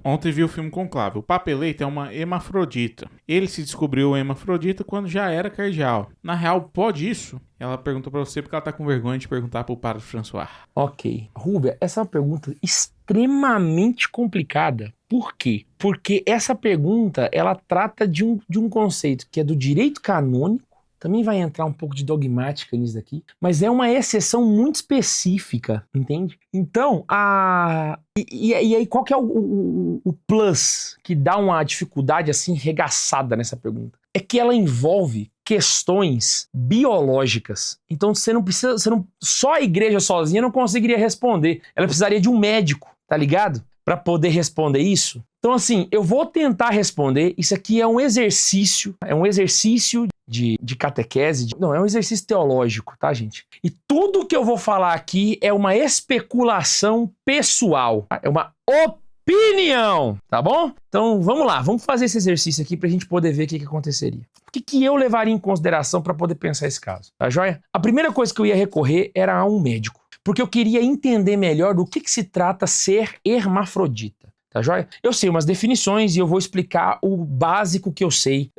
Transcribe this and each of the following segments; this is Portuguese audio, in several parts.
Ontem vi o filme Conclave. O Papa eleito é uma hermafrodita. Ele se descobriu hermafrodita quando já era cardeal. Na real, pode isso? Ela perguntou pra você porque ela tá com vergonha de perguntar pro padre François. Ok. Rúbia, essa é uma pergunta extremamente complicada. Por quê? Porque essa pergunta, ela trata de um conceito que é do direito canônico. Também vai entrar um pouco de dogmática nisso daqui, mas é uma exceção muito específica, entende? Então, e aí qual que é o plus que dá uma dificuldade assim regaçada nessa pergunta? É que ela envolve questões biológicas. Então só a igreja sozinha não conseguiria responder. Ela precisaria de um médico, tá ligado? Para poder responder isso. Então assim, eu vou tentar responder. Isso aqui é um exercício de catequese, não, é um exercício teológico, tá, gente? E tudo que eu vou falar aqui é uma especulação pessoal, tá? É uma opinião, tá bom? Então vamos lá, vamos fazer esse exercício aqui pra gente poder ver o que aconteceria. O que eu levaria em consideração para poder pensar esse caso, tá joia? A primeira coisa que eu ia recorrer era a um médico, porque eu queria entender melhor do que se trata ser hermafrodita. Tá joia? Eu sei umas definições e eu vou explicar o básico que eu sei,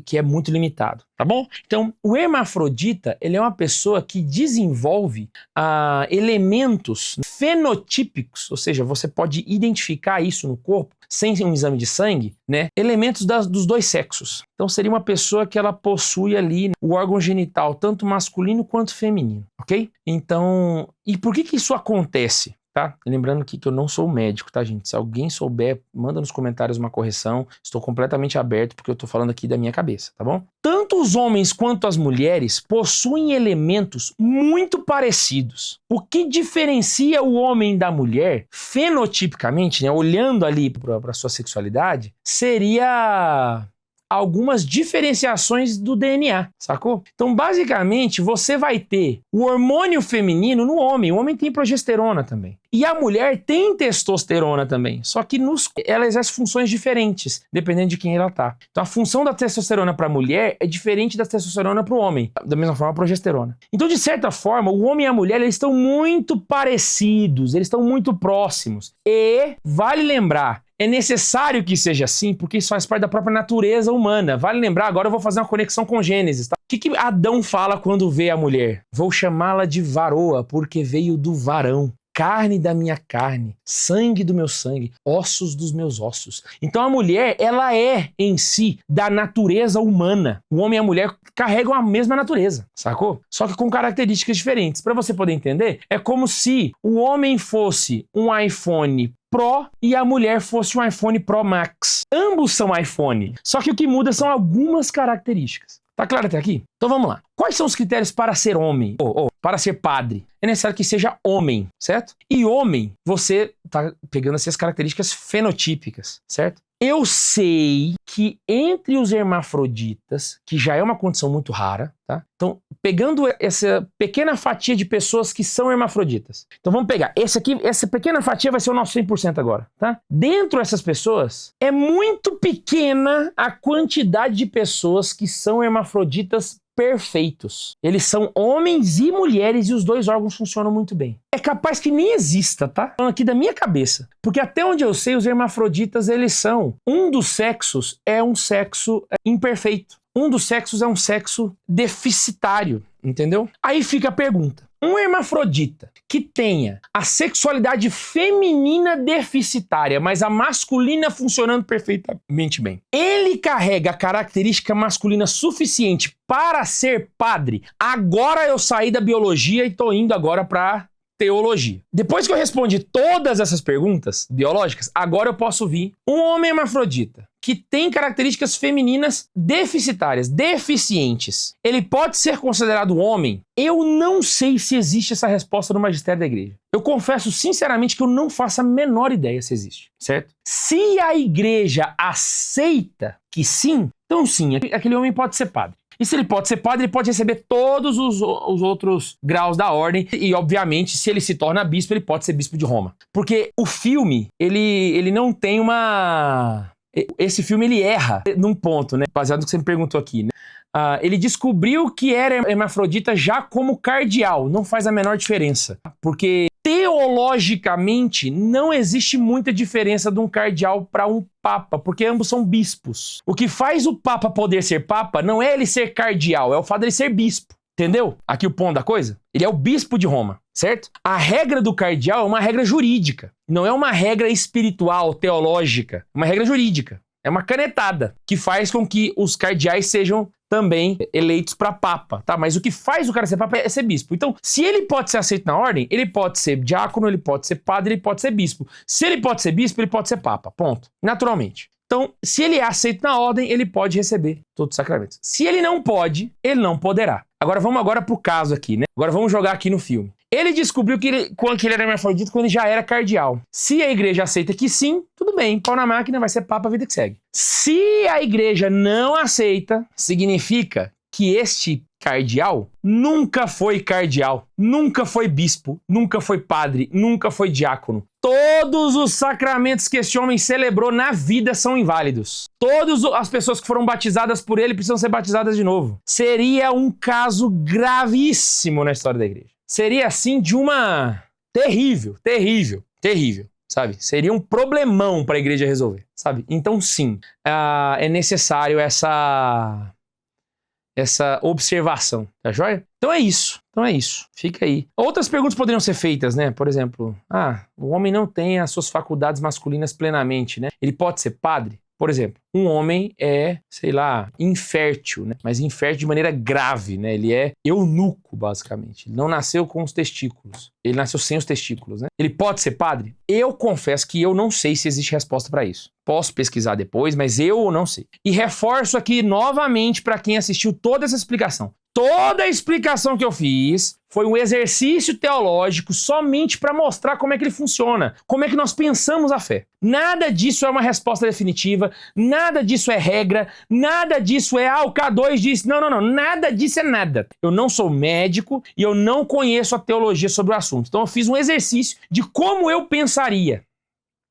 que é muito limitado, tá bom? Então, o hermafrodita, ele é uma pessoa que desenvolve elementos fenotípicos, ou seja, você pode identificar isso no corpo, sem um exame de sangue, né? Elementos dos dois sexos. Então, seria uma pessoa que ela possui ali o órgão genital, tanto masculino quanto feminino, ok? Então, e por que isso acontece? Tá? Lembrando que eu não sou médico, tá, gente? Se alguém souber, manda nos comentários uma correção. Estou completamente aberto porque eu tô falando aqui da minha cabeça, tá bom? Tanto os homens quanto as mulheres possuem elementos muito parecidos. O que diferencia o homem da mulher, fenotipicamente, né, olhando ali para sua sexualidade, seria algumas diferenciações do DNA, sacou? Então, basicamente, você vai ter o hormônio feminino no homem. O homem tem progesterona também. E a mulher tem testosterona também. Só que ela exerce funções diferentes, dependendo de quem ela tá. Então, a função da testosterona para a mulher é diferente da testosterona para o homem. Da mesma forma, a progesterona. Então, de certa forma, o homem e a mulher, eles estão muito parecidos. Eles estão muito próximos. E, vale lembrar, é necessário que seja assim, porque isso faz parte da própria natureza humana. Vale lembrar, agora eu vou fazer uma conexão com Gênesis, tá? O que Adão fala quando vê a mulher? Vou chamá-la de varoa, porque veio do varão. Carne da minha carne, sangue do meu sangue, ossos dos meus ossos. Então a mulher, ela é em si da natureza humana. O homem e a mulher carregam a mesma natureza, sacou? Só que com características diferentes. Para você poder entender, é como se o homem fosse um iPhone Pro e a mulher fosse um iPhone Pro Max. Ambos são iPhone, só que o que muda são algumas características. Tá claro até aqui? Então vamos lá. Quais são os critérios para ser homem? Para ser padre? É necessário que seja homem, certo? E homem, você tá pegando assim as características fenotípicas, certo? Eu sei que entre os hermafroditas, que já é uma condição muito rara, tá? Então, pegando essa pequena fatia de pessoas que são hermafroditas. Então vamos pegar, essa pequena fatia vai ser o nosso 100% agora, tá? Dentro dessas pessoas, é muito pequena a quantidade de pessoas que são hermafroditas perfeitos. Eles são homens e mulheres e os dois órgãos funcionam muito bem. É capaz que nem exista, tá? Falando aqui da minha cabeça. Porque até onde eu sei, os hermafroditas, eles são... Um dos sexos é um sexo imperfeito. Um dos sexos é um sexo deficitário, entendeu? Aí fica a pergunta. Um hermafrodita que tenha a sexualidade feminina deficitária, mas a masculina funcionando perfeitamente bem, ele carrega a característica masculina suficiente para ser padre? Agora eu saí da biologia e tô indo agora para teologia. Depois que eu respondi todas essas perguntas biológicas, agora eu posso vir um homem hermafrodita que tem características femininas deficitárias, deficientes. Ele pode ser considerado homem? Eu não sei se existe essa resposta no magistério da igreja. Eu confesso sinceramente que eu não faço a menor ideia se existe, certo? Se a igreja aceita que sim, então sim, aquele homem pode ser padre. E se ele pode ser padre, ele pode receber todos os outros graus da ordem. E, obviamente, se ele se torna bispo, ele pode ser bispo de Roma. Porque o filme, ele não tem uma... Esse filme, ele erra num ponto, né? Baseado no que você me perguntou aqui, né? Ele descobriu que era hermafrodita já como cardeal. Não faz a menor diferença. Porque teologicamente, não existe muita diferença de um cardeal para um papa, porque ambos são bispos. O que faz o papa poder ser papa não é ele ser cardeal, é o fato dele ser bispo. Entendeu? Aqui o ponto da coisa. Ele é o bispo de Roma, certo? A regra do cardeal é uma regra jurídica. Não é uma regra espiritual, teológica. É uma regra jurídica. É uma canetada que faz com que os cardeais sejam também eleitos para papa, tá? Mas o que faz o cara ser papa é ser bispo. Então, se ele pode ser aceito na ordem, ele pode ser diácono, ele pode ser padre, ele pode ser bispo. Se ele pode ser bispo, ele pode ser papa. Ponto. Naturalmente. Então, se ele é aceito na ordem, ele pode receber todos os sacramentos. Se ele não pode, ele não poderá. Agora vamos pro caso aqui, né? Agora vamos jogar aqui no filme. Ele descobriu que ele era hermafrodita quando ele já era cardeal. Se a igreja aceita que sim, tudo bem, pau na máquina, vai ser papa, a vida que segue. Se a igreja não aceita, significa que este cardeal nunca foi cardeal, nunca foi bispo, nunca foi padre, nunca foi diácono. Todos os sacramentos que este homem celebrou na vida são inválidos. Todas as pessoas que foram batizadas por ele precisam ser batizadas de novo. Seria um caso gravíssimo na história da igreja. Seria assim de uma... terrível, sabe? Seria um problemão para a igreja resolver, sabe? Então sim, é necessário essa observação, tá joia? Então é isso, fica aí. Outras perguntas poderiam ser feitas, né? Por exemplo, o homem não tem as suas faculdades masculinas plenamente, né? Ele pode ser padre? Por exemplo, um homem é, infértil, né? Mas infértil de maneira grave, né? Ele é eunuco, basicamente. Ele não nasceu com os testículos. Ele nasceu sem os testículos, né? Ele pode ser padre? Eu confesso que eu não sei se existe resposta para isso. Posso pesquisar depois, mas eu não sei. E reforço aqui novamente para quem assistiu toda essa explicação. Toda a explicação que eu fiz foi um exercício teológico somente para mostrar como é que ele funciona, como é que nós pensamos a fé. Nada disso é uma resposta definitiva, nada disso é regra, nada disso é, o K2 disse. Não, nada disso é nada. Eu não sou médico e eu não conheço a teologia sobre o assunto. Então eu fiz um exercício de como eu pensaria.